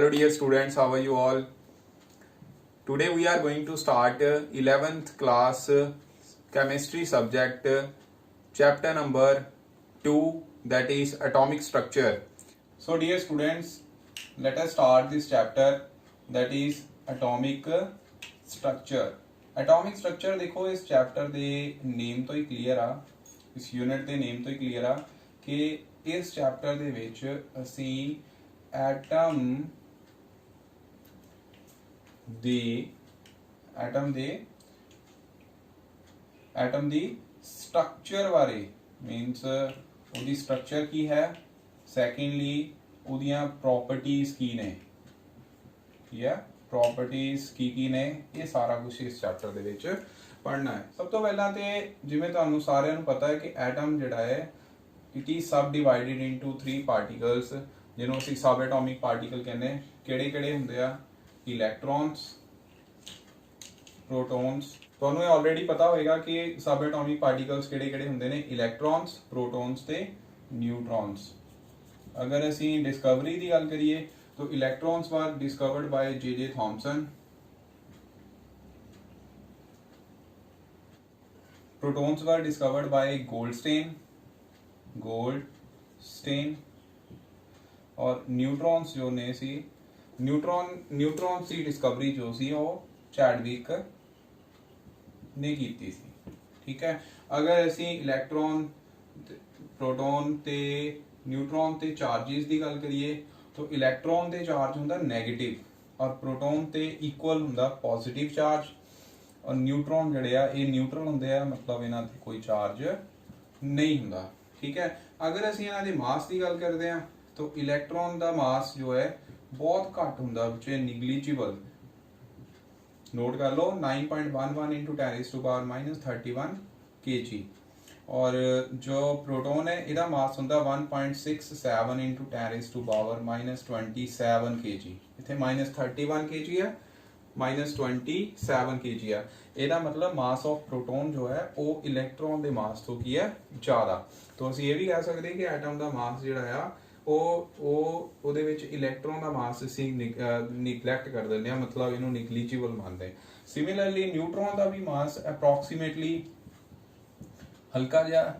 Hello dear students, how are you all? Today we are going to start 11th class chemistry subject chapter number 2, that is atomic structure. So dear students, let us start this chapter, that is atomic structure. Atomic structure देखो इस chapter ਦੇ name ਤੋਂ ਹੀ clear ਆ, ਇਸ unit ਦੇ name ਤੋਂ ਹੀ clear ਆ ਕਿ ਇਸ chapter ਦੇ ਵਿੱਚ ਅਸੀਂ ਐਟਮ ਦੀ ਸਟਰਕਚਰ ਬਾਰੇ ਮੀਨਸ ਉਹਦੀ ਸਟਰਕਚਰ ਕੀ ਹੈ, ਸੈਕੰਡਲੀ ਉਹਦੀਆਂ ਪ੍ਰੋਪਰਟੀਜ਼ ਕੀ ਨੇ, ਜਾਂ ਪ੍ਰੋਪਰਟੀਜ਼ ਕੀ ਨੇ, ਇਹ ਸਾਰਾ ਕੁਝ ਇਸ ਚੈਪਟਰ ਦੇ ਵਿੱਚ ਪੜ੍ਹਨਾ ਹੈ। ਸਭ ਤੋਂ ਪਹਿਲਾਂ ਤੇ ਜਿਵੇਂ ਤੁਹਾਨੂੰ ਸਾਰਿਆਂ ਨੂੰ ਪਤਾ ਹੈ ਕਿ ਐਟਮ ਜਿਹੜਾ ਹੈ it is sub divided into 3 particles, ਜਿਹਨੂੰ ਅਸੀਂ ਸਬ ਐਟੋਮਿਕ ਪਾਰਟੀਕਲ ਕਹਿੰਦੇ ਹਾਂ। ਕਿਹੜੇ ਹੁੰਦੇ ਆ? ਇਲੈਕਟ੍ਰॉन्स, प्रोटॉन्स। ਤੁਹਾਨੂੰ ਇਹ ਆਲਰੇਡੀ ਪਤਾ ਹੋਵੇਗਾ ਕਿ ਸਬ ਐਟੋਮਿਕ ਪਾਰਟੀਕਲਸ ਕਿਹੜੇ ਹੁੰਦੇ ਨੇ, ਇਲੈਕਟ੍ਰॉन्स, ਪ੍ਰੋਟॉन्स ਤੇ ਨਿਊਟ੍ਰॉन्स। ਅਗਰ ਅਸੀਂ ਡਿਸਕਵਰੀ ਦੀ ਗੱਲ ਕਰੀਏ ਤਾਂ ਇਲੈਕਟ੍ਰॉन्स ਵਾਰ discovered by J Thomson, protons were discovered by Goldstein और न्यूट्रॉन्स जो ने सी न्यूट्रॉन्स की डिस्कवरी जो सी वो चैडविक ने की थी। ठीक है, अगर असी इलैक्ट्रॉन, प्रोटॉन ते न्यूट्रॉन ते चार्जेस की गल करिए तो इलैक्ट्रॉन ते चार्ज हुंदा नेगेटिव और प्रोटॉन ते इक्वल हुंदा पॉजिटिव चार्ज, और न्यूट्रॉन जड़े आ ये न्यूट्रल होंदे आ, मतलब इन्हां ते कोई चार्ज नहीं हुंदा। ठीक है, अगर असीं इन्हां दे मास की गल करदे आ तो इलैक्ट्रॉन दा मास जो है बहुत घट हुंदा, विच निगलीजिबल। नोट कर लो 9.11 इंटू 10⁻31 kg, और जो प्रोटॉन है इहदा मास हुंदा 1.67 इंटू 10⁻27 kg। इत्थे -31 kg है, -27 kg है। ਇਹਦਾ ਮਤਲਬ ਮਾਸ ਆਫ ਪ੍ਰੋਟੋਨ ਜੋ ਹੈ ਉਹ ਇਲੈਕਟ੍ਰੋਨ ਦੇ ਮਾਸ ਤੋਂ ਕੀ ਹੈ, ਜ਼ਿਆਦਾ। ਤਾਂ ਅਸੀਂ ਇਹ ਵੀ ਕਹਿ ਸਕਦੇ ਕਿ ਐਟਮ ਦਾ ਮਾਸ ਜਿਹੜਾ ਆ ਉਹਦੇ ਵਿੱਚ ਇਲੈਕਟ੍ਰੋਨ ਦਾ ਮਾਸ ਅਸੀਂ ਨਿਗਲੈਕਟ ਕਰ ਦਿੰਦੇ ਆ, ਮਤਲਬ ਇਹਨੂੰ ਨਿਗਲੀਜੀਬਲ ਮੰਨਦੇ। ਸਿਮਿਲਰਲੀ ਨਿਊਟ੍ਰੋਨ ਦਾ ਵੀ ਮਾਸ ਅਪਰੋਕਸੀਮੇਟਲੀ ਹਲਕਾ ਜਿਹਾ,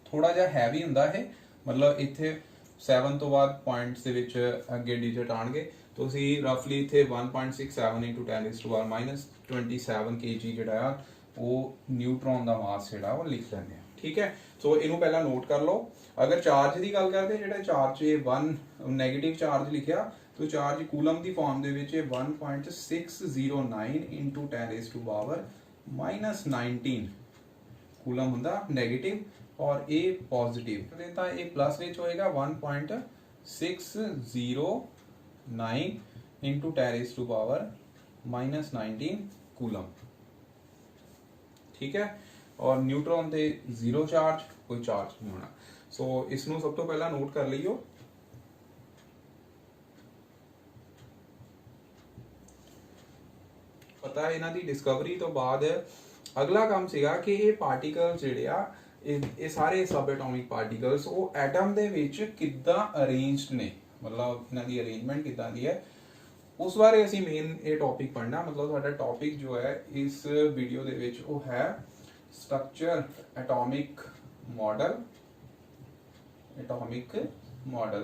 ਥੋੜਾ ਜਿਹਾ ਹੈਵੀ ਹੁੰਦਾ ਹੈ, ਮਤਲਬ ਇੱਥੇ 7 ਤੋਂ ਬਾਅਦ ਪੁਆਇੰਟਸ ਦੇ ਵਿੱਚ ਅੱਗੇ ਡਿਜਿਟ ਆਣਗੇ, ਤੁਸੀਂ ਰਫਲੀ ਇੱਥੇ 1.67 ਇੰਟੂ 10⁻27 kg ਜਿਹੜਾ ਆ ਉਹ ਨਿਊਟ੍ਰੋਨ ਦਾ ਮਾਸ ਜਿਹੜਾ ਉਹ ਲਿਖ ਲੈਂਦੇ ਆ। ਠੀਕ ਹੈ, ਸੋ ਇਹਨੂੰ ਪਹਿਲਾਂ ਨੋਟ ਕਰ ਲਓ। ਅਗਰ ਚਾਰਜ ਦੀ ਗੱਲ ਕਰਦੇ, ਜਿਹੜਾ ਚਾਰਜ ਇਹ 1 ਨੈਗੇਟਿਵ ਚਾਰਜ ਲਿਖਿਆ, तो ਚਾਰਜ ਕੂਲਮ ਦੀ ਫਾਰਮ ਦੇ ਵਿੱਚ 1.609 ਇੰਟੂ 10⁻⁻19 ਕੂਲਮ ਹੁੰਦਾ ਨੈਗੇਟਿਵ, ਔਰ ਇਹ ਪੋਜ਼ਿਟਿਵ ਤਾਂ ਇਹ ਪਲੱਸ ਵਿੱਚ ਹੋਏਗਾ 1.609 इंटू 10⁻⁻19 कूलम। ठीक है, और न्यूट्रॉन ते जीरो चार्ज, कोई चार्ज नहीं होना। सो इसनों सब तो पहला नोट कर लियो। पता है इन्हां दी डिस्कवरी तो बाद अगला काम सीगा कि ये पार्टिकल्स जिहड़े आ ये सारे सब एटॉमिक पार्टिकल्स वो एटम दे विच किद्दां अरेंज्ड ने, मतलब इन्हां दी अरेंजमेंट किद्दां दी है, उस बारे असी मेन ये टॉपिक पढ़ना। मतलब साडा टॉपिक जो है इस वीडियो दे विच वो है स्ट्रक्चर एटॉमिक मॉडल।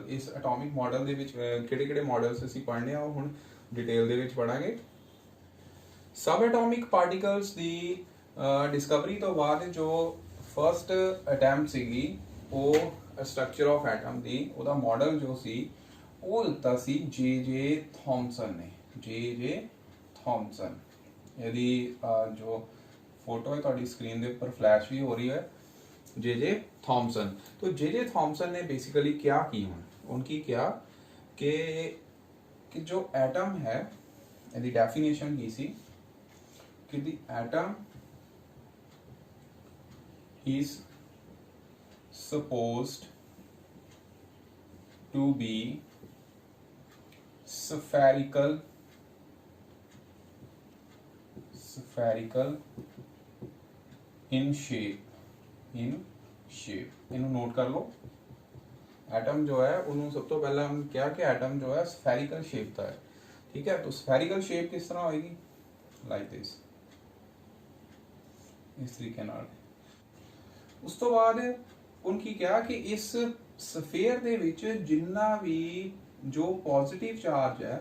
इस एटॉमिक मॉडल दे विच किहड़े मॉडल्स असी पढ़ने आ हुण डिटेल दे विच पढ़ांगे। सब एटॉमिक पार्टिकल्स दी डिस्कवरी तो बाद जो फर्स्ट अटैम्प्ट सीगी वो स्ट्रक्चर ऑफ एटम दी, ओदा मॉडल जो सी ਉਹ ਦਿੱਤਾ ਸੀ ਜੇ ਥॉमसन ਨੇ। ਜੇ ਥॉमसन, ਇਹਦੀ ਜੋ ਫੋਟੋ ਹੈ ਤੁਹਾਡੀ ਸਕਰੀਨ ਦੇ ਉੱਪਰ ਫਲੈਸ਼ ਵੀ ਹੋ ਰਹੀ ਹੈ, जे थॉमसन। तो जे थॉमसन ने बेसिकली क्या की, उनकी क्या कि जो एटम है यदि डेफिनेशन की सी कि the atom is supposed to be spherical in shape। इन्हों नोट कर लो। एटम जो है उन्होंने सब तो पहले हम क्या कि एटम जो है स्फेरिकल शेप का है, ठीक है। तो स्फेरिकल शेप किस तरह होएगी, लाइक दिस, इस तरीके नाल। उस तो बाद उनकी क्या कि इस स्फेयर दे विच जिन्ना भी जो पॉजिटिव चार्ज है,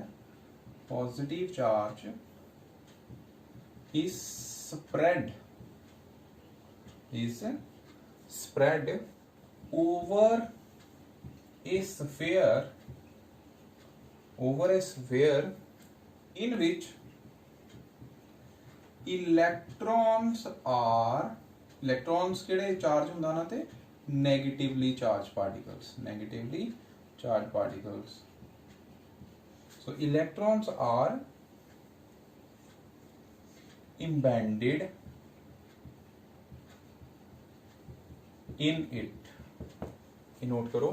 positive charge is spread over a sphere in which electrons ਕਿਹੜੇ ਚਾਰਜ ਹੁੰਦਾ ਨਾ ਤੇ negatively charged particles, so electrons are embedded in it। ਇਹ ਨੋਟ ਕਰੋ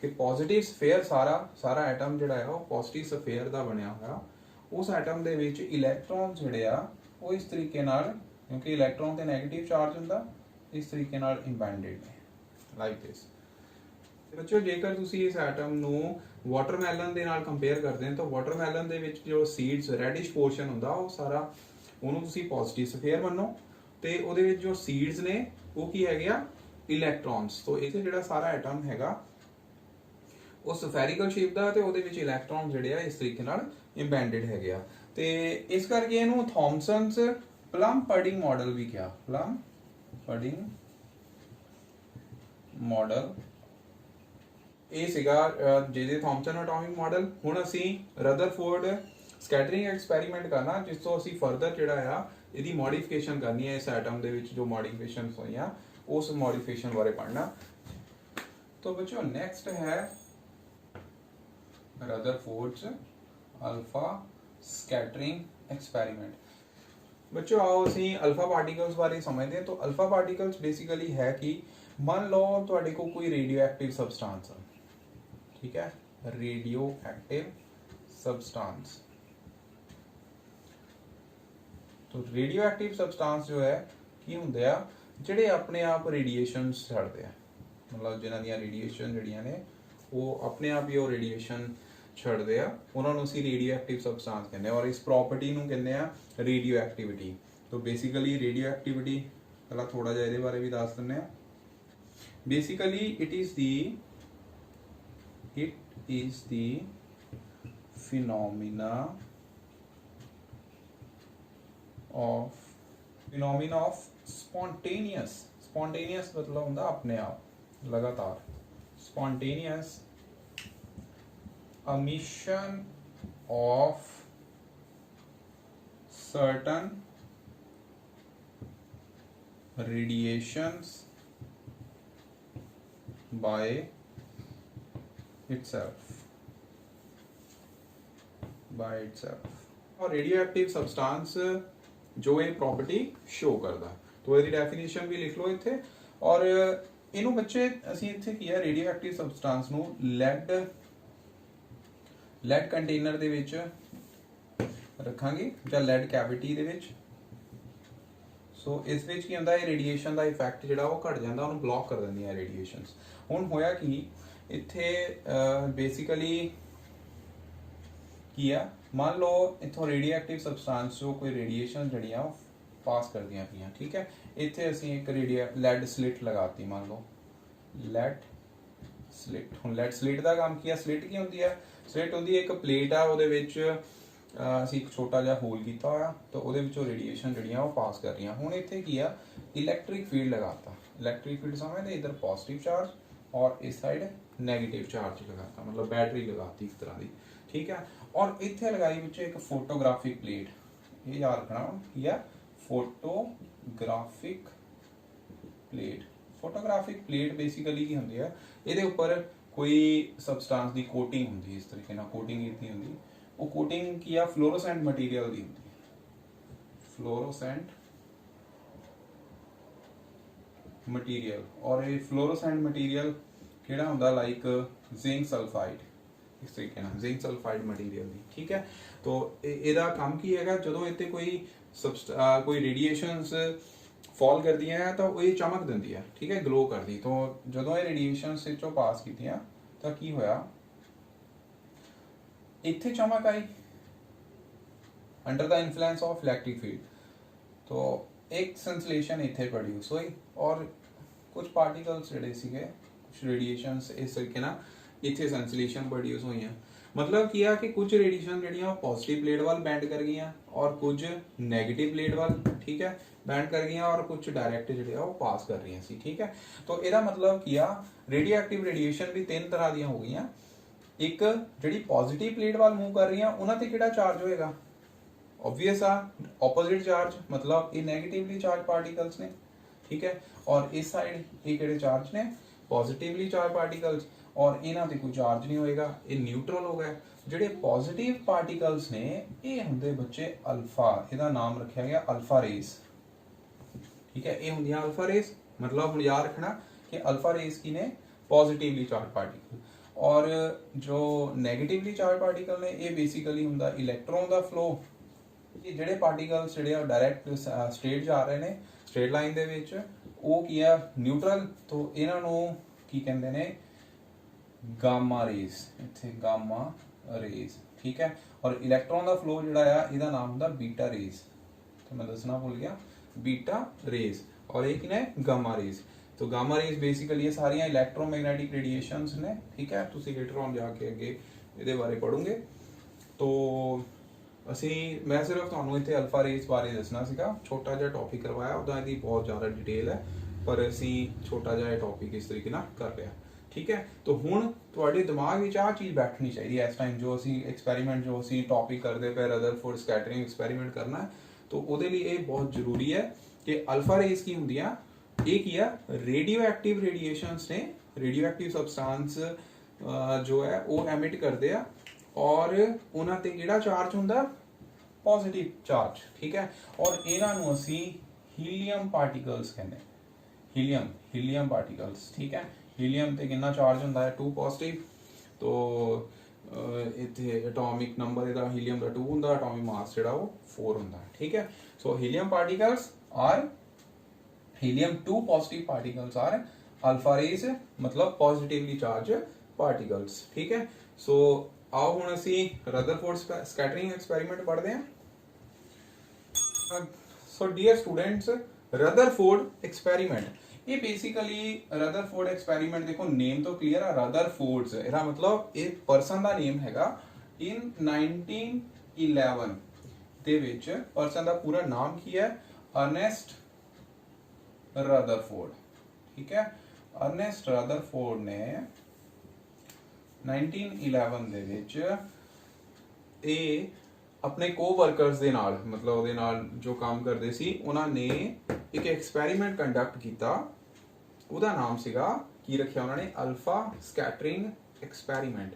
ਕਿ ਪੋਜ਼ਿਟਿਵ ਸਫੇਅਰ ਸਾਰਾ ਐਟਮ ਜਿਹੜਾ ਹੈ ਉਹ ਪੋਜ਼ਿਟਿਵ ਸਫੇਅਰ ਦਾ ਬਣਿਆ ਹੋਇਆ, ਉਸ ਐਟਮ ਦੇ ਵਿੱਚ ਇਲੈਕਟ੍ਰੋਨ ਜਿਹੜੇ ਆ ਉਹ ਇਸ ਤਰੀਕੇ ਨਾਲ, ਕਿਉਂਕਿ ਇਲੈਕਟ੍ਰੋਨ ਤੇ ਨੈਗੇਟਿਵ ਚਾਰਜ ਹੁੰਦਾ, ਇਸ ਤਰੀਕੇ ਨਾਲ ਇੰਬੈਂਡਡ ਨੇ, ਲਾਈਕ ਦਿਸ। ਬੱਚਿਓ ਜੇਕਰ ਤੁਸੀਂ ਇਸ ਐਟਮ ਨੂੰ ਵਾਟਰਮੈਲਨ ਦੇ ਨਾਲ ਕੰਪੇਅਰ ਕਰਦੇ ਹੋ ਤਾਂ ਵਾਟਰਮੈਲਨ ਦੇ ਵਿੱਚ ਜੋ ਸੀਡਸ ਰੈਡਿਸ਼ ਪੋਰਸ਼ਨ ਹੁੰਦਾ ਉਹ ਸਾਰਾ ਉਹਨੂੰ ਤੁਸੀਂ ਪੋਜ਼ਿਟਿਵ ਸਫੇਅਰ ਮੰਨੋ ਤੇ ਉਹਦੇ ਵਿੱਚ ਜੋ ਸੀਡਸ ਨੇ ਉਹ ਕੀ ਹੈਗੇ ਆ, ਇਲੈਕਟ੍ਰੋਨਸ। ਤੋਂ ਇੱਥੇ ਜਿਹੜਾ ਸਾਰਾ ਐਟਮ ਹੈਗਾ ਉਹ ਸਫੈਰਿਕਲ ਸ਼ੇਪ ਦਾ ਤੇ ਉਹਦੇ ਵਿੱਚ ਇਲੈਕਟ੍ਰੋਨ ਜਿਹੜੇ ਆ ਇਸ ਤਰੀਕੇ ਨਾਲ ਇੰਬੈਂਡਡ ਹੈਗੇ ਆ, ਤੇ ਇਸ ਕਰਕੇ ਇਹਨੂੰ ਥੌਮਸਨਸ ਪਲਮ ਪਡਿੰਗ ਮਾਡਲ ਵੀ ਕਿਹਾ, ਪਲਮ ਪਡਿੰਗ ਮਾਡਲ। ਇਹ ਸੀਗਾ ਜਿਹਦੇ ਥੌਮਸਨ ਐਟੋਮਿਕ ਮਾਡਲ। ਹੁਣ ਅਸੀਂ ਰਦਰਫੋਰਡ ਸਕੈਟਰਿੰਗ ਐਕਸਪੈਰੀਮੈਂਟ ਕਰਨਾ, ਜਿਸ ਤੋਂ ਅਸੀਂ ਫਰਦਰ ਜਿਹੜਾ ਆ ਇਹਦੀ ਮੋਡੀਫਿਕੇਸ਼ਨ ਕਰਨੀ ਹੈ, ਇਸ ਐਟਮ ਦੇ ਵਿੱਚ ਜੋ ਮੋਡੀਫਿਕੇਸ਼ਨਸ ਹੋਈਆਂ ਉਸ ਮੋਡੀਫਿਕੇਸ਼ਨ ਬਾਰੇ ਪੜ੍ਹਨਾ। तो बच्चों नेक्स्ट है रदरफोर्ड्स अल्फा स्कैटरिंग एक्सपेरिमेंट। बच्चों आओ ਅਸੀਂ अल्फा पार्टिकल्स बारे समझते हैं। तो अल्फा पार्टिकल्स बेसिकली है कि मान लो ਤੁਹਾਡੇ को कोई रेडियो एक्टिव सबस्टांस है, ठीक है, रेडियो एक्टिव सबस्टांस। तो रेडियो एक्टिव सबस्टांस जो है ਕੀ ਹੁੰਦੇ ਆ, ਜਿਹੜੇ ਆਪਣੇ ਆਪ ਰੇਡੀਏਸ਼ਨਸ ਛੱਡਦੇ ਆ, ਮਤਲਬ ਜਿਨ੍ਹਾਂ ਦੀਆਂ ਰੇਡੀਏਸ਼ਨ ਜਿਹੜੀਆਂ ਨੇ ਉਹ ਆਪਣੇ ਆਪ ਹੀ ਉਹ ਰੇਡੀਏਸ਼ਨ ਛੱਡਦੇ ਆ, ਉਹਨਾਂ ਨੂੰ ਅਸੀਂ ਰੇਡੀਓ ਐਕਟਿਵ ਸਬਸਟੈਂਸ ਕਹਿੰਦੇ ਆ। ਔਰ ਇਸ ਪ੍ਰੋਪਰਟੀ ਨੂੰ ਕਹਿੰਦੇ ਆ ਰੇਡੀਓ ਐਕਟੀਵਿਟੀ। तो बेसिकली रेडियो एक्टिविटी पहला थोड़ा जिहा ਇਹਦੇ ਬਾਰੇ ਵੀ ਦੱਸ ਦਿੰਨੇ ਆ। Basically it is the phenomena of spontaneous मतलब ਹੁੰਦਾ अपने आप लगातार spontaneous emission of certain radiations by itself और रेडियोएक्टिव सबस्टांस जो ये प्रॉपर्टी शो करता। तो ये डेफिनेशन भी लिख लो इत्थे। और इनू बच्चे असी इत्थे किया रेडियोएक्टिव सबस्टांस नू लेड कंटेनर दे विच रखांगे जां लेड कैविटी दे विच। सो इस विच की हुंदा है रेडिएशन दा इफेक्ट जिहड़ा वो घट जांदा, उहनू ब्लॉक कर दिंदियां रेडिएशंस। हुण होया कि इत्थे बेसिकली किया, मान लो इत्थों रेडियोएक्टिव सबस्टांस जो कोई रेडिएशन जड़ियां पास कर दियां पियां, ठीक है। इत्थे असीं एक लेड स्लिट लगाती, मान लो लेड स्लिट। हुण लेड स्लिट दा काम किया, स्लिट की हुंदी है, स्लिट हुंदी एक प्लेट आ, उहदे विच असीं एक छोटा जिहा होल कीता होया, तो उहदे विचों रेडिएशन जड़ियां वो पास कर रही। हुण इत्थे किया इलैक्ट्रिक फील्ड लगाता। इलैक्ट्रिक फील्ड समझदे, इधर पॉजिटिव चार्ज और इस साइड नेगेटिव चार्ज लगाता, मतलब बैटरी लगाती एक तरह की, ठीक है। और इत्थे लगाई विच एक फोटोग्राफिक प्लेट, ये याद रखना या photographic plate. Photographic plate basically की होंदी है, इहदे उपर कोई सबस्टांस दी कोटिंग होंदी, इस तरीके नाल कोटिंग कीती होंदी। वो कोटिंग की आ फ्लोरोसेंट मटीरियल दी होंदी, फ्लोरोसेंट मटीरियल। और ये फ्लोरोसेंट मटीरियल किहड़ा होंदा, लाइक जिंक सल्फाइड, इस तरीके नाल जिंक सल्फाइड मटीरियल दी, ठीक है। तो इहदा काम की हैगा, जदों इत्ते कोई रेडिएशंस ਫਾਲ ਕਰਦੀਆਂ ਹੈ ਤਾਂ ਇਹ ਚਮਕ ਦਿੰਦੀ ਹੈ, ਠੀਕ ਹੈ, ਗਲੋ ਕਰਦੀ। ਤਾਂ ਜਦੋਂ ਇਹ ਰੇਡੀਏਸ਼ਨ ਵਿੱਚੋਂ ਪਾਸ ਕੀਤੀਆਂ ਤਾਂ ਕੀ ਹੋਇਆ, ਇੱਥੇ ਚਮਕ आई under the influence of electric field. तो एक संश्लेषण इतने प्रोड्यूस हुई और कुछ पार्टिकल्स जिहड़े सीगे कुछ रेडिएशंस इस तरीके ना इतने संश्लेषण प्रोड्यूस हुई हैं। मतलब की है कि कुछ रेडिएशन जिहड़ियां पॉजिटिव प्लेट वाल बैंड कर गई और कुछ नैगेटिव प्लेट वाल, ठीक है, बैंड कर गई और कुछ डायरैक्ट जिहड़े वो पास कर रही सी, ठीक है। तो ਇਹਦਾ मतलब किया रेडियो एक्टिव रेडिएशन भी तीन तरह दी हो गई। एक जिहड़ी पॉजिटिव प्लेट वाल मूव कर रही हैं उन्हां ते किहड़ा चार्ज होएगा, ऑब्वियस आ ऑपोजिट चार्ज, मतलब ये नेगेटिवली चार्ज पार्टिकल्स ने, ठीक है। और इस साइड ये किहड़े चार्ज ने, पॉजिटिवली चार्ज पार्टिकल्स, और इन्हां ते कोई चार्ज नहीं होएगा, ये न्यूट्रल हो गए। जिहड़े पॉजिटिव पार्टिकल्स ने ये हुंदे बच्चे अल्फा, इहदा नाम रखा गया अल्फा रेस, ठीक है। ये हुंदियां अल्फा रेस, मतलब हुण याद रखना कि अल्फा रेस की ने पॉजिटिवली चार्ज पार्टिकल, और जो नेगेटिवली चार्ज पार्टिकल ने ये बेसिकली हुंदा इलैक्ट्रॉन दा फ्लो। ये ਜਿਹੜੇ ਪਾਰਟੀਕਲਸ ਜਿਹੜੇ ਆ ਡਾਇਰੈਕਟ ਸਟ੍ਰੇਟ ਜਾ ਰਹੇ ਨੇ ਸਟ੍ਰੇਟ ਲਾਈਨ ਦੇ ਵਿੱਚ, ਉਹ ਕੀ ਆ ਨਿਊਟਰਲ। ਤੋਂ ਇਹਨਾਂ ਨੂੰ ਕੀ ਕਹਿੰਦੇ ਨੇ, ਗਾਮਾ ਰੇਜ਼, ਇੱਥੇ ਗਾਮਾ ਰੇਜ਼, ਠੀਕ ਹੈ। ਔਰ ਇਲੈਕਟ੍ਰੋਨ ਦਾ ਫਲੋ ਜਿਹੜਾ ਆ ਇਹਦਾ ਨਾਮ ਹੁੰਦਾ ਬੀਟਾ ਰੇਜ਼, ਤੇ ਮੈਂ ਦੱਸਣਾ ਭੁੱਲ ਗਿਆ, ਬੀਟਾ ਰੇਜ਼। और एक ने गामा रेज। तो गामा रेज बेसिकली ये सारियां इलैक्ट्रोमैग्नेटिक रेडिएशंस ने, ठीक है। तुसी लेटर ऑन जाके अगे ਇਹਦੇ ਬਾਰੇ ਪੜੋਗੇ। तो ਅਸੀਂ ਮੈਂ ਸਿਰਫ ਤੁਹਾਨੂੰ ਇੱਥੇ ਅਲਫਾ ਰੇਜ਼ ਬਾਰੇ ਦੱਸਣਾ ਸੀਗਾ, ਛੋਟਾ ਜਿਹਾ ਟੌਪਿਕ ਕਰਵਾਇਆ, ਉਹਦਾ ਇਹਦੀ ਬਹੁਤ ਜ਼ਿਆਦਾ ਡਿਟੇਲ ਹੈ, ਪਰ ਅਸੀਂ ਛੋਟਾ ਜਿਹਾ ਟੌਪਿਕ ਇਸ ਤਰੀਕੇ ਨਾਲ ਕਰ ਲਿਆ, ਠੀਕ ਹੈ। तो ਹੁਣ ਤੁਹਾਡੇ ਦਿਮਾਗ ਵਿੱਚ ਆ ਚੀਜ਼ ਬੈਠਣੀ ਚਾਹੀਦੀ ਹੈ ਇਸ ਟਾਈਮ ਜੋ ਅਸੀਂ ਐਕਸਪੈਰੀਮੈਂਟ ਜੋ ਅਸੀਂ ਟੌਪਿਕ ਕਰਦੇ ਪਏ ਰਦਰਫੋਰਡ ਸਕੈਟਰਿੰਗ ਐਕਸਪੈਰੀਮੈਂਟ ਕਰਨਾ ਹੈ। तो ਉਹਦੇ ਲਈ ਇਹ ਬਹੁਤ ਜ਼ਰੂਰੀ ਹੈ कि अल्फा रेज की ਹੁੰਦੀਆਂ, ਇਹ ਕੀ ਆ, रेडियो एक्टिव रेडिएशंस ने, रेडियो एक्टिव सबस्टांस जो है वो एमिट करते हैं और ਉਹਨਾਂ ਤੇ ਕਿਹੜਾ ਚਾਰਜ ਹੁੰਦਾ, पॉजिटिव चार्ज, ठीक है। और ਇਹਨਾਂ ਨੂੰ ਅਸੀਂ ਹੀਲੀਅਮ ਪਾਰਟੀਕਲਸ ਕਹਿੰਦੇ, ਹੀਲੀਅਮ ਪਾਰਟੀਕਲਸ, ठीक है। ਹੀਲੀਅਮ ਤੇ ਕਿੰਨਾ ਚਾਰਜ ਹੁੰਦਾ ਹੈ, 2 ਪੋਜ਼ਿਟਿਵ। तो ਇੱਥੇ ਐਟੋਮਿਕ ਨੰਬਰ ਇਹਦਾ ਹੀਲੀਅਮ ਦਾ 2 ਹੁੰਦਾ, ਐਟੋਮਿਕ ਮਾਸ ਜਿਹੜਾ ਉਹ 4 ਹੁੰਦਾ, ठीक है। So helium particles are helium 2 positive particles are alpha rays, मतलब positively charged particles, ठीक है। सो आओ हुण असी रदरफोर्ड स्कैटरिंग एक्सपेरिमेंट पढ़ते हैं। So dear students, Rutherford experiment, ये बेसिकली रदरफोर्ड एक्सपेरिमेंट देखो नेम तो क्लियर है, रदरफोर्ड्स, ਇਹਦਾ मतलब एक पर्सन ਦਾ नेम हैगा। इन 1911 ਦੇ ਵਿੱਚ पर्सन ਦਾ ਪੂਰਾ ਨਾਮ ਕੀ ਹੈ, अर्नेस्ट रदरफोर्ड, ठीक है। अर्नेस्ट रदरफोर्ड ने 1911 ਦੇ ਵਿੱਚ ਇਹ ਆਪਣੇ ਕੋਵਰਕਰਸ ਦੇ ਨਾਲ, मतलब ਉਹਦੇ ਨਾਲ ਜੋ ਕੰਮ ਕਰਦੇ ਸੀ, ਉਹਨਾਂ ਨੇ ਇੱਕ ਐਕਸਪੈਰੀਮੈਂਟ ਕੰਡਕਟ ਕੀਤਾ। ਉਹਦਾ ਨਾਮ ਸੀਗਾ, ਕੀ ਰੱਖਿਆ ਉਹਨਾਂ ਨੇ, ਅਲਫਾ ਸਕੈਟਰਿੰਗ ਐਕਸਪੈਰੀਮੈਂਟ,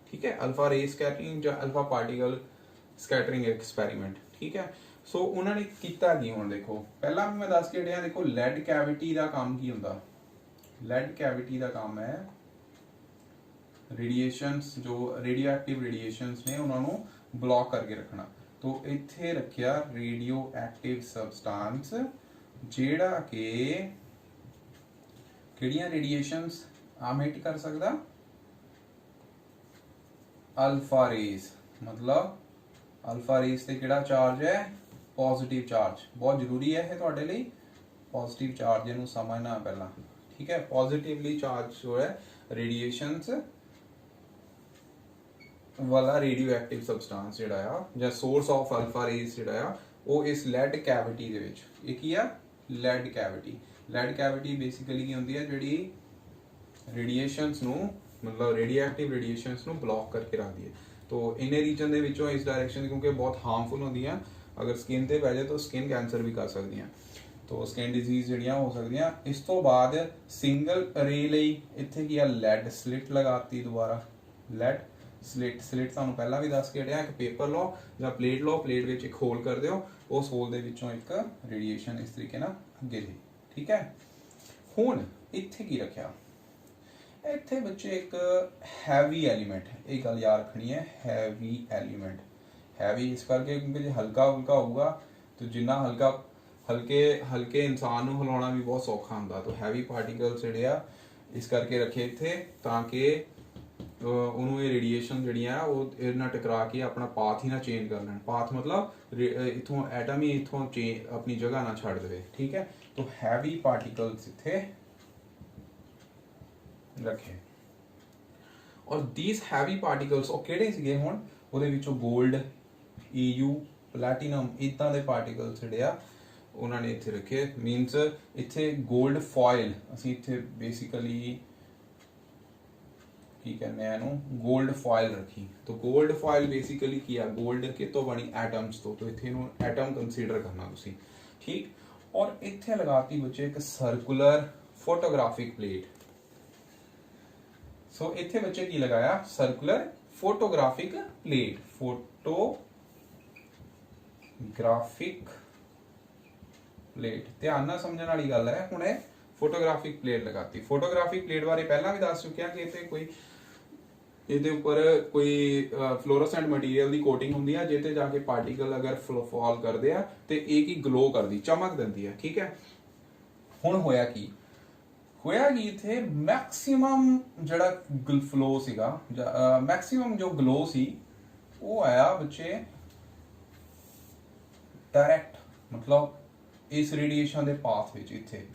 ठीक है। अल्फा रे ਸਕੈਟਰਿੰਗ ਜਾਂ अल्फा ਪਾਰਟੀਕਲ ਸਕੈਟਰਿੰਗ ਐਕਸਪੈਰੀਮੈਂਟ, ठीक है। सो उन्होंने किया की, हुण देखो पहला भी मैं दस के हटिया, देखो लैड कैविटी का काम की हुंदा, लैड कैविटी का काम है रेडिएशंस, जो रेडियो एक्टिव रेडिएशंस ने उन्होंने ब्लॉक करके रखना। तो इत्थे रखिया रेडियो एक्टिव सबस्टांस जेड़ा के किहड़ियां रेडिएशंस एमिट कर सकदा, अल्फा रेज, मतलब अल्फा रेज ते किहड़ा चार्ज है, पॉजिटिव चार्ज। बहुत जरूरी है ये तुहाडे लई, पॉजिटिव चार्ज इहनूं समझना पहला, ठीक है। पॉजिटिवली चार्ज जो है रेडिएशंस वाला रेडियो एक्टिव सबस्टांस जिहड़ा आ जां सोर्स ऑफ अल्फा रेज जिहड़ा आ वो इस लैड कैविटी दे विच, ये की आ, lead cavity. Lead cavity basically की हुंदी है जिहड़ी रेडिएशंस नूं, मतलब रेडियो एक्टिव रेडिएशंस नूं ब्लॉक करके रखदी है। तो इन्हें रीजन दे विचों इस डायरेक्शन क्योंकि बहुत हार्मफुल होंदियां, अगर स्किन ते पै जाए तो स्किन कैंसर भी कर सकदियां, तो स्किन डिजीज जिहड़ियां हो सकदियां। इस तो बाद सिंगल रे लई इत्थे की लैड स्लिट लगाती, दोबारा लैड स्लिट, स्लिट तुहानूं पहला भी दस के हटिया, एक पेपर लो जां प्लेट लो, प्लेट विच एक होल कर दिओ, उस होल दे विचों एक रेडिएशन इस तरीके नाल अगे जी, ठीक है। हुण इत्थे की रखिया, इत्थे बच्चे एक हैवी एलीमेंट, एक गल याद रखनी है, हैवी एलीमेंट। हैवी इस करके क्योंकि जो हल्का हुल्का होगा, तो जिन्ना हल्का ਹਲਕੇ ਹਲਕੇ ਇਨਸਾਨ ਨੂੰ ਹਿਲਾਉਣਾ ਵੀ ਬਹੁਤ ਸੌਖਾ ਹੁੰਦਾ, ਤਾਂ ਹੈਵੀ ਪਾਰਟੀਕਲਸ ਜਿਹੜੇ ਆ ਇਸ ਕਰਕੇ ਰੱਖੇ ਇੱਥੇ ਤਾਂ ਕਿ ਉਹਨੂੰ ਇਹ ਰੇਡੀਏਸ਼ਨ ਜਿਹੜੀਆਂ ਉਹ ਇਹਦੇ ਨਾਲ ਟਕਰਾ ਕੇ ਆਪਣਾ ਪਾਥ ਹੀ ਨਾ ਚੇਂਜ ਕਰ ਲੈਣ। ਪਾਥ ਮਤਲਬ ਇਥੋਂ ਐਟਮ ਹੀ ਇਥੋਂ ਆਪਣੀ ਜਗ੍ਹਾ ਨਾ ਛੱਡ ਦੇਵੇ, ਠੀਕ ਹੈ। ਤਾਂ ਹੈਵੀ ਪਾਰਟੀਕਲਸ ਇੱਥੇ ਰੱਖੇ। ਔਰ ਥੀਸ ਹੈਵੀ ਪਾਰਟੀਕਲਸ ਉਹ ਕਿਹੜੇ ਸੀਗੇ ਹੁਣ, ਉਹਦੇ ਵਿੱਚੋਂ 골ਡ, EU, ਪਲੈਟੀਨਮ ਇਦਾਂ ਦੇ ਪਾਰਟੀਕਲਸ ਜਿਹੜੇ ਆ ਉਹਨਾਂ ਨੇ ਇੱਥੇ ਰੱਖੇ। ਮੀਨਸ ਇੱਥੇ 골ਡ ਫੋਇਲ ਅਸੀਂ ਇੱਥੇ ਬੇਸਿਕਲੀ ਕੀ ਕਹਿੰਦੇ ਆ ਇਹਨੂੰ, 골ਡ ਫੋਇਲ ਰੱਖੀ। ਤਾਂ 골ਡ ਫੋਇਲ ਬੇਸਿਕਲੀ ਕੀ ਆ, 골ਡ ਕਿਤੋਂ ਬਣੀ, ਐਟਮਸ ਤੋਂ। ਤਾਂ ਇੱਥੇ ਇਹਨੂੰ ਐਟਮ ਕੰਸੀਡਰ ਕਰਨਾ ਤੁਸੀਂ, ਠੀਕ। ਔਰ ਇੱਥੇ ਲਗਾਤੀ ਬੱਚੇ ਇੱਕ ਸਰਕੂਲਰ ਫੋਟੋਗ੍ਰਾਫਿਕ ਪਲੇਟ। ਸੋ ਇੱਥੇ ਬੱਚੇ ਕੀ ਲਗਾਇਆ, circular photographic plate, photographic plate. ਧਿਆਨ ਨਾਲ ਸਮਝਣ ਵਾਲੀ ਗੱਲ ਹੈ। ਹੁਣ ਇਹ ਫੋਟੋਗ੍ਰਾਫਿਕ ਪਲੇਟ ਲਗਾਤੀ। ਫੋਟੋਗ੍ਰਾਫਿਕ ਪਲੇਟ ਬਾਰੇ ਪਹਿਲਾਂ ਵੀ ਦੱਸ ਚੁੱਕਿਆ ਕਿ ਇੱਥੇ ਕੋਈ ਇਹਦੇ ਉੱਪਰ ਕੋਈ ਫਲੋਰੋਸੈਂਟ ਮਟੀਰੀਅਲ ਦੀ ਕੋਟਿੰਗ ਹੁੰਦੀ ਆ, ਜਿਹਤੇ ਜਾ ਕੇ ਪਾਰਟੀਕਲ ਅਗਰ ਫਾਲ ਕਰਦੇ ਆ ਤੇ ਇਹ ਕੀ ਗਲੋ ਕਰਦੀ, ਚਮਕ ਦਿੰਦੀ ਆ, ਠੀਕ ਹੈ। ਹੁਣ ਹੋਇਆ ਕੀ ਇੱਥੇ ਮੈਕਸਿਮਮ ਜਿਹੜਾ ਫਲੋ ਸੀਗਾ, ਮੈਕਸਿਮਮ ਜੋ ਗਲੋ ਸੀ ਉਹ ਆਇਆ ਬੱਚੇ ਡਾਇਰੈਕਟ, ਮਤਲਬ ਇਸ ਰੇਡੀਏਸ਼ਨ ਦੇ ਪਾਥ ਵਿੱਚ, ਇੱਥੇ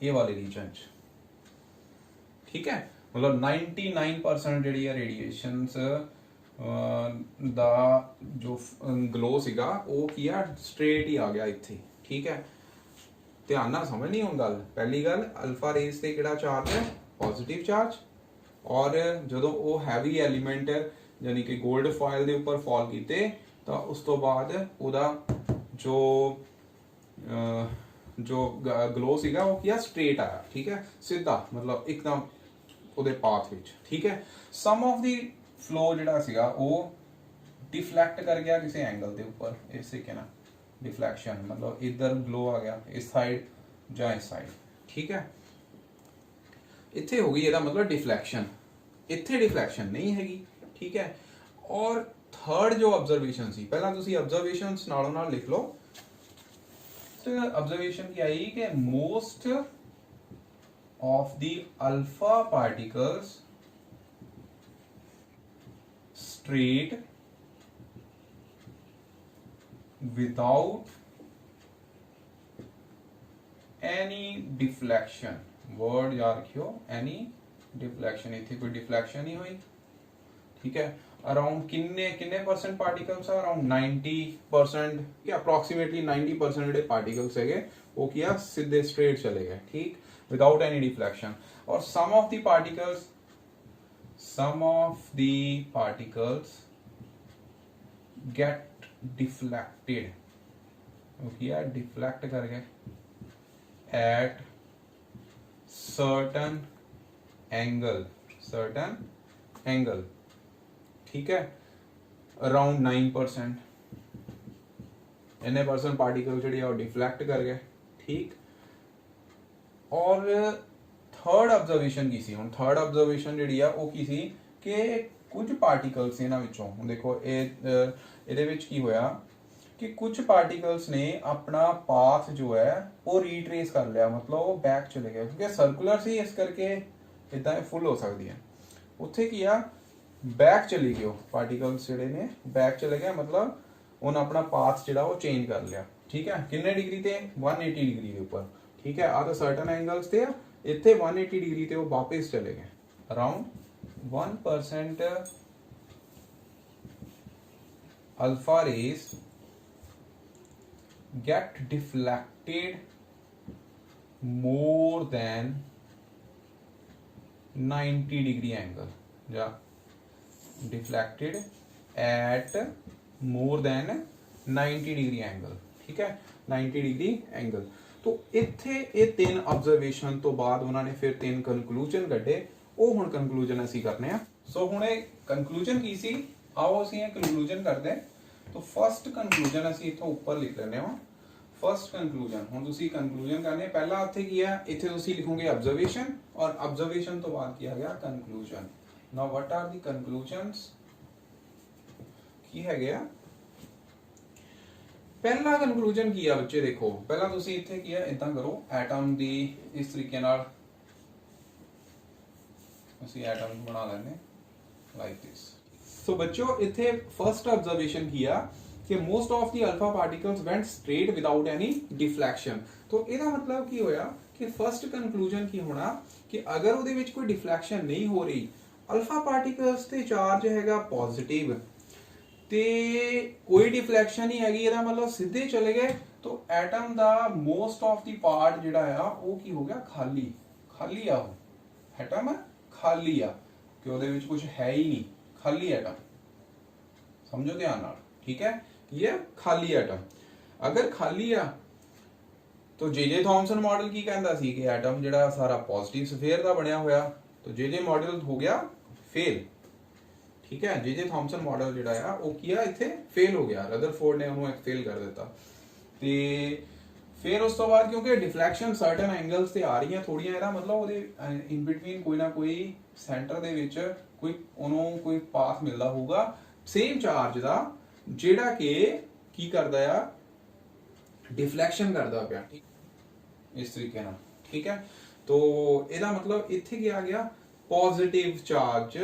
ਇਹ ਵਾਲੇ ਰੀਜਨ ਚ, ਠੀਕ ਹੈ। ਮਤਲਬ 99% ਜਿਹੜੀ ਆ ਰੇਡੀਏਸ਼ਨਸ ਦਾ ਜੋ ਗਲੋ ਸੀਗਾ ਉਹ ਕੀ ਆ, ਸਟ੍ਰੇਟ ਹੀ ਆ ਗਿਆ ਇੱਥੇ, ਠੀਕ ਹੈ। ਧਿਆਨ ਨਾਲ ਸਮਝਣੀ ਹੁਣ ਗੱਲ। ਪਹਿਲੀ ਗੱਲ, ਅਲਫਾ ਰੇਸ ਤੇ ਕਿਹੜਾ ਚਾਰਜ ਹੈ, ਪੋਜ਼ਿਟਿਵ ਚਾਰਜ। ਔਰ ਜਦੋਂ ਉਹ ਹੈਵੀ ਐਲੀਮੈਂਟ ਯਾਨੀ ਕਿ 골ਡ ਫੋਇਲ ਦੇ ਉੱਪਰ ਫਾਲ ਕੀਤੇ ਤਾਂ ਉਸ ਤੋਂ ਬਾਅਦ ਉਹਦਾ ਜੋ ਗਲੋ ਸੀਗਾ ਉਹ ਕੀ ਆ, ਸਟ੍ਰੇਟ ਆਇਆ, ਠੀਕ ਹੈ, ਸਿੱਧਾ, ਮਤਲਬ ਇੱਕਦਮ ਉਹਦੇ ਪਾਥ ਵਿੱਚ, ਠੀਕ ਹੈ। ਸਮ ਆਫ ਦੀ ਫਲੋ ਜਿਹੜਾ ਸੀਗਾ ਉਹ ਡਿਫਲੈਕਟ ਕਰ ਗਿਆ ਕਿਸੇ ਐਂਗਲ ਦੇ ਉੱਪਰ, ਇਸ ਤਰੀਕੇ ਨਾਲ डिफ्लेक्शन, मतलब इधर ग्लो आ गया इस साइड ਜਾਂ ਇਸ ਸਾਈਡ, ਠੀਕ ਹੈ। ਇੱਥੇ ਹੋ ਗਈ ਇਹਦਾ ਮਤਲਬ ਡਿਫਲੈਕਸ਼ਨ, ਇੱਥੇ ਡਿਫਲੈਕਸ਼ਨ ਨਹੀਂ ਹੈਗੀ, ਠੀਕ ਹੈ। ਔਰ ਥਰਡ ਜੋ ਆਬਜ਼ਰਵੇਸ਼ਨ ਸੀ, ਪਹਿਲਾਂ ਤੁਸੀਂ ਆਬਜ਼ਰਵੇਸ਼ਨਸ ਨਾਲੋਂ ਨਾਲ ਲਿਖ ਲਓ। ਤੇ ਆਬਜ਼ਰਵੇਸ਼ਨ ਕੀ ਆਈ ਕਿ most of the alpha particles straight without any deflection, word याद रखियो, any deflection, इतनी कोई deflection नहीं हुई, ठीक है। अराउंड किन्ने परसेंट पार्टिकल्स है, अराउंड 90% या अप्रोक्सीमेटली 90% ਜਿਹੜੇ पार्टिकल्स है वो किया सीधे स्ट्रेट चले गए, ठीक, विदाउट एनी डिफ्लेक्शन। और some of the particles get deflected, वो किया डिफ्लेक्ट कर गए at certain angle, ठीक है, अराउंड 9%, इन्ने परसेंट पार्टिकल ਜਿਹੜੇ ਆ ਉਹ डिफ्लेक्ट कर गए, ठीक। और थर्ड ऑब्जर्वेशन की सी, ਹੁਣ थर्ड ऑब्जर्वेशन ਜਿਹੜੀ ਆ ਉਹ ਕੀ ਸੀ ਕਿ ਕੁਝ ਪਾਰਟੀਕਲਸ ਇਹਨਾਂ ਵਿੱਚੋਂ, ਹੁਣ ਦੇਖੋ ਇਹਦੇ ਵਿੱਚ ਕੀ ਹੋਇਆ ਕਿ ਕੁਝ ਪਾਰਟੀਕल्स ने अपना पाथ जो है वो रीट्रेस कर लिया, मतलब वो बैक चले गए, क्योंकि सर्कुलर सी इस करके इदा फुल हो सकती है। उत्थे किया बैक चली गए पार्टिकल्स जिहड़े ने बैक चले गए, मतलब उन्हें अपना पाथ जिहड़ा वो चेंज कर लिया, ठीक है। किन्ने डिग्री ते 180 डिग्री के ऊपर, ठीक है। आ तो सर्टन एंगल्स थे, इत्थे 180 डिग्री ते वो वापस चले गए। Around 1% alpha rays get deflected more than 90 degree angle, या deflected at more than 90 degree angle, ठीक है, 90 degree angle। तो इत्थे ये तीन ऑब्जर्वेशन तो बाद उन्होंने फिर तीन कंक्लूजन कढ़े, वो हुण कंक्लूजन असी करने आ। सो हुण ये कंक्लूजन की सी, आओ असी ये कंक्लूजन करते हैं। तो फर्स्ट कंक्लूजन असी इत्थों ऊपर लिख लेने हो। फर्स्ट कंक्लूजन, हुण तुसी कंक्लूजन करने, पहला इत्थे की है, इत्थे तुसी लिखोगे ऑब्जर्वेशन, और ऑब्जर्वेशन तो बाद किया गया conclusion. Now what are the conclusions, की है गया पहला कंक्लूजन की है बच्चे, देखो पहला तुसी इत्थे की है इदां करो, एटम दी इस तरीके नाल ਅਸੀਂ ਐਟਮ ਬਣਾ ਲੈਣੇ ਲਾਈਕ ਦਿਸ। ਸੋ ਬੱਚਿਓ ਇੱਥੇ ਫਰਸਟ ਆਬਜ਼ਰਵੇਸ਼ਨ किया कि most of the alpha particles went straight without any deflection. तो ਇਹਦਾ मतलब ਕੀ ਹੋਇਆ कि फर्स्ट कंक्लूजन ਕੀ ਹੋਣਾ कि अगर ਉਹਦੇ ਵਿੱਚ ਕੋਈ डिफ्लैक्शन नहीं हो रही, अल्फा पार्टिकल्स ਤੇ ਚਾਰਜ ਹੈਗਾ पॉजिटिव ਤੇ ਕੋਈ डिफ्लैक्शन ਨਹੀਂ ਹੈਗੀ, ਇਹਦਾ मतलब ਸਿੱਧੇ ਚਲੇ ਗਏ। तो ਐਟਮ ਦਾ मोस्ट ऑफ द पार्ट ਜਿਹੜਾ ਆ ਉਹ ਕੀ ਹੋ ਗਿਆ, ਖਾਲੀ ਖਾਲੀ ਆ, ਉਹ ਐਟਮ खाली आ कि ਉਹਦੇ ਵਿੱਚ कुछ है ही नहीं, खाली एटम, समझो ध्यान नाल, ठीक है। ये खाली एटम अगर खाली आ तो जे थॉमसन मॉडल की कहता सी कि एटम ਜਿਹੜਾ ਸਾਰਾ पॉजिटिव स्फीयर ਦਾ ਬਣਿਆ ਹੋਇਆ, तो जे मॉडल हो गया फेल, ठीक है। जे थॉमसन मॉडल ਜਿਹੜਾ ਆ ਉਹ ਕੀ ਆ ਇੱਥੇ फेल हो गया, रदरफोर्ड ने ਉਹਨੂੰ फेल कर ਦਿੱਤਾ। ਤੇ फिर उस तो बाद क्योंकि डिफ्लैक्शन सर्टन एंगल्स ਤੇ ਆ ਰਹੀਆਂ ਥੋੜੀਆਂ, ਇਹਦਾ ਮਤਲਬ ਉਹਦੇ ਇਨ ਬਿਟਵੀਨ ਕੋਈ ਨਾ ਕੋਈ ਸੈਂਟਰ ਦੇ ਵਿੱਚ ਕੋਈ ਉਹਨੂੰ ਕੋਈ ਪਾਥ ਮਿਲਦਾ ਹੋਊਗਾ ਸੇਮ ਚਾਰਜ ਦਾ, ਜਿਹੜਾ ਕਿ ਕੀ ਕਰਦਾ ਆ, डिफ्लैक्शन करदा ਪਿਆ ਇਸ ਤਰੀਕੇ ਨਾਲ, ठीक है। तो ਇਹਦਾ ਮਤਲਬ ਇੱਥੇ ਕੀ ਆ ਗਿਆ, पॉजिटिव चार्ज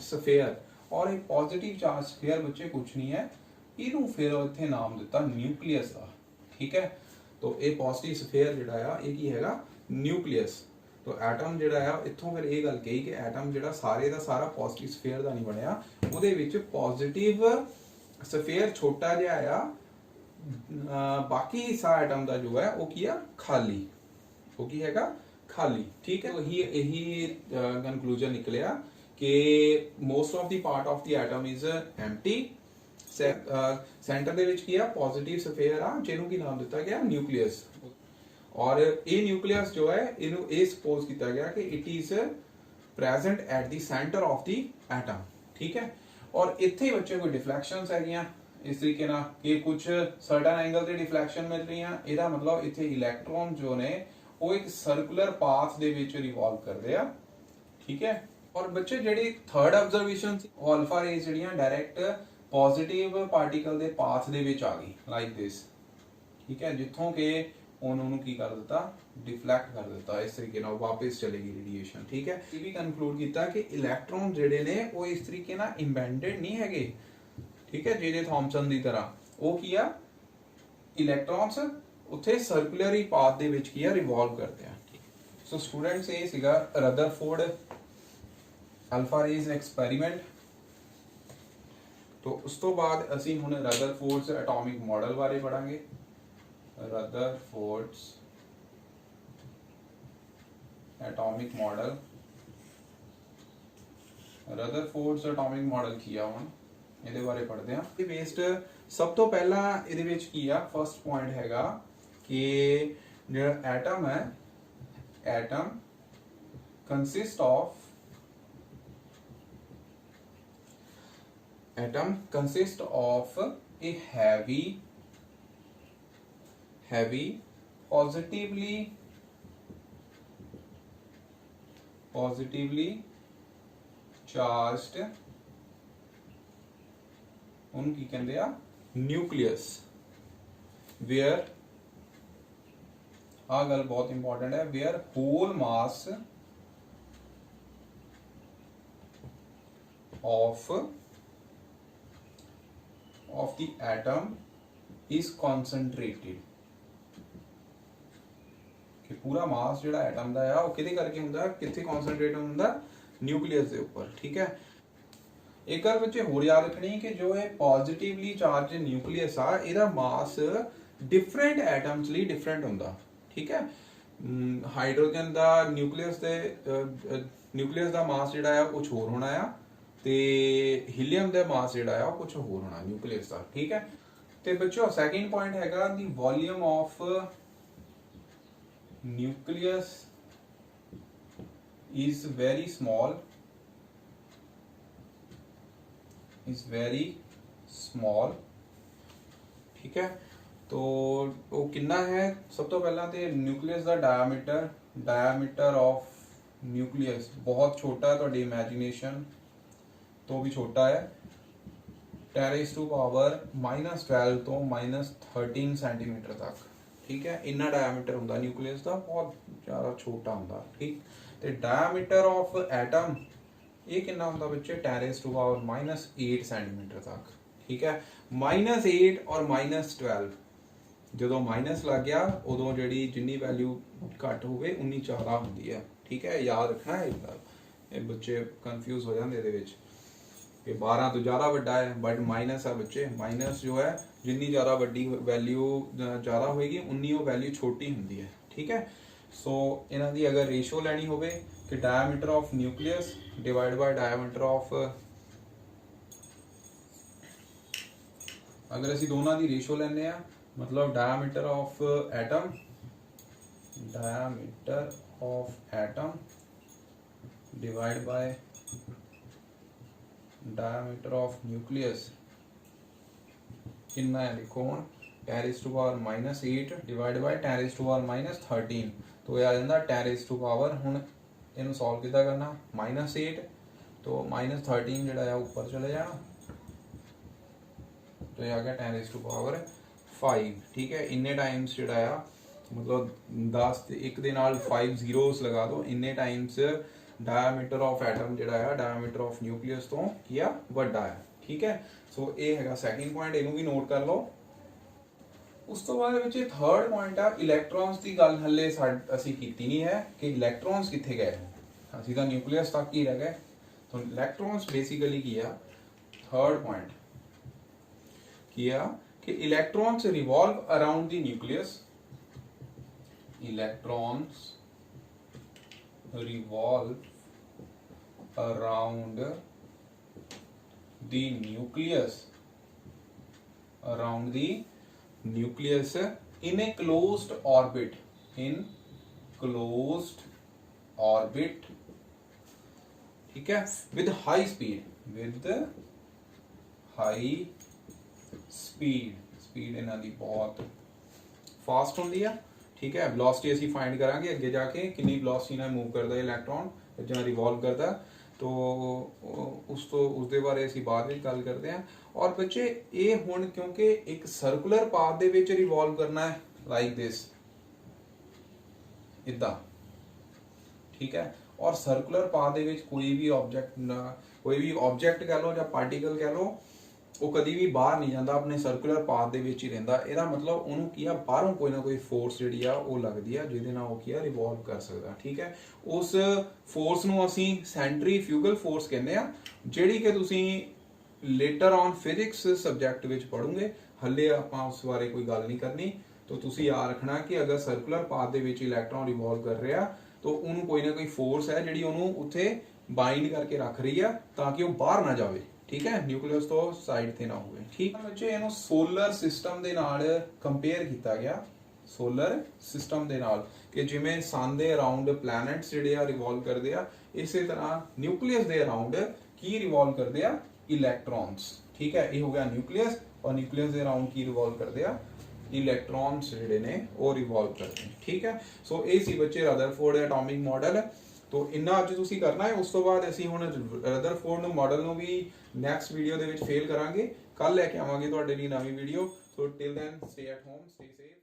स्फीयर। और ਇਹ पॉजिटिव चार्ज स्फीयर ਬੱਚੇ ਕੁਝ ਨਹੀਂ ਹੈ, ਇਹਨੂੰ ਫਿਰ ਇੱਥੇ ਨਾਮ ਦਿੱਤਾ ਨਿਊਕਲੀਅਸ ਦਾ, ठीक है। तो ये पॉजिटिव स्फीयर जिहड़ा आ ये की हैगा न्यूक्लियस। तो एटम जिहड़ा आ इत्थों फिर ये गल कही कि एटम जिहड़ा सारे दा सारा पॉजिटिव स्फीयर दा नहीं बनया, उहदे विच पॉजिटिव स्फीयर छोटा जिहा आ, बाकी हिस्सा एटम दा जो है वो की है खाली, वो की हैगा खाली, ठीक है। तो यही कंक्लूजन निकलिया कि most of the part of the atom is empty. Centre ਦੇ ਵਿੱਚ ਕੀ ਆ, पॉजिटिव स्फीयर ਆ, ਜਿਹਨੂੰ ਕੀ ਨਾਮ ਦਿੱਤਾ ਗਿਆ, ਨਿਊਕਲੀਅਸ। ਔਰ ਇਹ ਨਿਊਕਲੀਅਸ ਜੋ ਹੈ ਇਹਨੂੰ ਇਹ ਸਪੋਜ਼ ਕੀਤਾ ਗਿਆ ਕਿ it is present at the centre of the atom, ਠੀਕ ਹੈ। ਔਰ ਇੱਥੇ ਬੱਚੇ ਕੋਈ ਡਿਫਲੈਕਸ਼ਨਸ ਹੈਗੀਆਂ ਇਸ ਤਰੀਕੇ ਨਾਲ ਕਿ ਕੁਝ ਸਰਟਨ ਐਂਗਲ ਤੇ ਡਿਫਲੈਕਸ਼ਨ ਮਿਲ ਰਹੀਆਂ, ਇਹਦਾ ਮਤਲਬ ਇੱਥੇ ਇਲੈਕਟ੍ਰੋਨ ਜੋ ਨੇ ਉਹ ਇੱਕ ਸਰਕੂਲਰ ਪਾਥ ਦੇ ਵਿੱਚ ਰਿਵੋਲਵ ਕਰਦੇ ਆ, ਠੀਕ ਹੈ। ਔਰ ਬੱਚੇ ਜਿਹੜੀ ਥਰਡ ਆਬਜ਼ਰਵੇਸ਼ਨ ਸੀ ਉਹ ਅਲਫਾ ਰੇਜ਼ ਜਿਹੜੀਆਂ ਡਾਇਰੈਕਟ पॉजिटिव पार्टिकल दे पाथ दे विच आ गई लाइक दिस, ठीक है, जिथों के उन्होंने की कर दिता, डिफ्लैक्ट कर दिता, इस तरीके नाल वापस चलेगी रेडिएशन, ठीक है। ये भी कंक्लूड किया कि इलैक्ट्रॉन जिहड़े ने वो इस तरीके नाल इंबेडेड नहीं हैगे, ठीक है, जे थॉमसन दी तरह। वो की आ इलैक्ट्रॉन्स उत्थे सर्कुलर पाथ दे विच की आ रिवॉल्व करते हैं। सो स्टूडेंट्स ये सीगा रदरफोर्ड अल्फा रेज एक्सपेरिमेंट। तो उस तो बाद असी हुण रदरफोर्ड्स एटॉमिक मॉडल बारे पढ़ांगे। Rutherford's atomic model, Rutherford's atomic model किया हुण ਇਹਦੇ ਬਾਰੇ पढ़ते हैं। ये बेस्ड सब तो पहला ਇਹਦੇ ਵਿੱਚ ਕੀ ਆ, फर्स्ट पॉइंट हैगा कि ਜਿਹੜਾ एटम है, atom consist of atom consists of a heavy positively charged उन की कहते हैं न्यूक्लियस, where आ गल बहुत इंपॉर्टेंट है, where whole mass of the atom is concentrated। कि पूरा मास ਜਿਹੜਾ ਐਟਮ ਦਾ ਆ ਉਹ ਕਿਹਦੇ ਕਰਕੇ ਹੁੰਦਾ, ਕਿੱਥੇ ਕਨਸੈਂਟਰੇਟ ਹੁੰਦਾ, ਨਿਊਕਲੀਅਸ ਦੇ ਉੱਪਰ, ਠੀਕ ਹੈ। ਇੱਕ ਗੱਲ ਬੱਚੇ ਹੋਰ ਯਾਦ ਰੱਖਣੀ ਕਿ ਜੋ ਇਹ ਪੋਜ਼ਿਟਿਵਲੀ ਚਾਰਜ ਨਿਊਕਲੀਅਸ ਆ, ਇਹਦਾ ਮਾਸ ਡਿਫਰੈਂਟ ਐਟਮਸ ਲਈ ਡਿਫਰੈਂਟ ਹੁੰਦਾ, ਠੀਕ ਹੈ। ਹਾਈਡਰੋਜਨ ਦਾ ਨਿਊਕਲੀਅਸ ਦਾ ਮਾਸ ਜਿਹੜਾ ਆ ਕੁਝ ਹੋਰ ਹੋਣਾ ਆ, ਤੇ ਹੀਲੀਅਮ ਦਾ ਮਾਸ ਜਿਹੜਾ ਆ ਉਹ ਕੁਝ ਹੋਰ ਹੋਣਾ ਨਿਊਕਲੀਅਸ ਦਾ, ਠੀਕ ਹੈ। ਤੇ ਬੱਚੋ ਸੈਕਿੰਡ ਪੁਆਇੰਟ ਹੈਗਾ ਦੀ volume of nucleus is very small, ठीक है। तो वो कितना है, सब तो पहला तो न्यूक्लियस का डायमीटर ऑफ न्यूक्लियस बहुत छोटा है, तो इमेजिनेशन तो भी छोटा है, 10⁻⁻12 ਤੋਂ -13 ਸੈਂਟੀਮੀਟਰ ਤੱਕ। ठीक है, इन्ना डायमीटर होंदा न्यूक्लियस का, बहुत ज़्यादा छोटा होंदा। ठीक, तो डायमीटर ऑफ एटम ये कितना होंदा बच्चे 10⁻⁻8 सेंटीमीटर तक। ठीक है, -8 और -12 जो माइनस लग गया उदों जी जिनी वैल्यू घट होवे उन्नी ज़्यादा होंदी है। ठीक है, याद रखना है, ये बच्चे कन्फ्यूज हो जाते ये कि 12 तो ज़्यादा वड्डा है, बट माइनस है बच्चे, माइनस जो है जिन्नी ज़्यादा वड्डी वैल्यू ज़्यादा होएगी उन्नी वो वैल्यू छोटी होंदी है। ठीक है, सो इन्हां दी अगर रेशो लैनी होवे कि diameter of nucleus divide by diameter of, अगर असीं दोनों की रेशो लैने आ मतलब diameter of atom, diameter of atom divide by diameter of nucleus कितना है लिखो हम 10⁻⁻8 डिवाइड बाय 10⁻⁻13, तो यह आ जाता 10⁻, हुण इनू सॉल्व कितना करना -8 तो -13 जिहड़ा है ऊपर चले जाना, तो यह आ गया 10⁻5। ठीक है, इन्ने टाइम्स जिहड़ा है मतलब 10 एक दे नाल 5 zeros लगा दो, इन्ने टाइम्स डायमीटर ऑफ एटम जिहड़ा है डायमीटर ऑफ न्यूक्लियस तो किया वड्डा है। ठीक है, सो ये है सैकेंड पॉइंट, इनू भी नोट कर लो। उस तो बाद विच थर्ड पॉइंट आ इलैक्ट्रॉन्स की गल हले असीं कीती नहीं है कि इलैक्ट्रॉन्स कित्थे गए, असीं तां न्यूक्लियस तक ही रह गए। तो इलैक्ट्रॉन्स बेसिकली किया थर्ड पॉइंट किया कि electrons revolve around the nucleus, electrons revolve around the nucleus in a closed orbit, ठीक है, with high speed इन्हां दी बहुत फास्ट होंदी है। ठीक है, वेलोसिटी असीं फाइंड करांगे अगे जाके कितनी वेलोसिटी नाल मूव करता है इलैक्ट्रॉन जहाँ रिवॉल्व करता, तो उसके बारे असीं बाद में गल करते हैं। और बच्चे ये हुण क्योंकि एक सर्कुलर पाथ दे विच रिवॉल्व करना है लाइक दिस इदा, ठीक है, और सर्कुलर पाथ दे विच कोई भी ऑब्जेक्ट कह लो या पार्टिकल कह लो वो कभी भी बाहर नहीं जाता, अपने सर्कुलर पाथ दे विच ही रहिंदा। इहदा मतलब उन्होंने किया बाहरों कोई ना कोई फोर्स जिहड़ी आ वो लगदी है जिहदे नाल वो किया रिवॉल्व कर सकदा। ठीक है, उस फोर्स नूं असीं सेंट्रीफ्यूगल फोर्स कहने आ, जिहड़ी कि तुसीं लेटर ऑन फिजिक्स सब्जैक्ट विच पढ़ोगे, हले आपां उस बारे कोई गल नहीं करनी। तो तुसीं याद रखना कि अगर सर्कुलर पाथ दे विच इलैक्ट्रॉन रिवॉल्व कर रहा तो उन्होंने कोई ना कोई फोर्स है जिहड़ी उन्होंने उत्थे बाइंड करके रख रही है ताकि वो बाहर ना जाए। ठीक है, न्यूक्लियस तो साइड ते ना होवे। ठीक है बच्चे, इहनूं सोलर सिस्टम दे नाल कंपेयर किया गया, सोलर सिस्टम दे नाल कि जिवें सन दे अराउंड प्लैनेट्स जिहड़े आ रिवॉल्व करदे आ, इसे तरह न्यूक्लियस दे अराउंड की रिवॉल्व करदे आ इलैक्ट्रॉन्स। ठीक है, ये हो गया न्यूक्लियस, और न्यूक्लियस दे अराउंड की रिवॉल्व करदे आ इलैक्ट्रॉन्स जिहड़े ने वो रिवॉल्व करदे हैं। ठीक है, सो ये सी बच्चे रदरफोर्ड एटॉमिक मॉडल। तो इन्ना अज तुसीं करना है, उस तो बाद असीं हुण रदरफोर्ड मॉडल नूं भी नैक्सट वीडियो दे विच फेल करांगे, कल लैके आवांगे तुहाडे लई नवीं video. So till then stay at home, stay safe.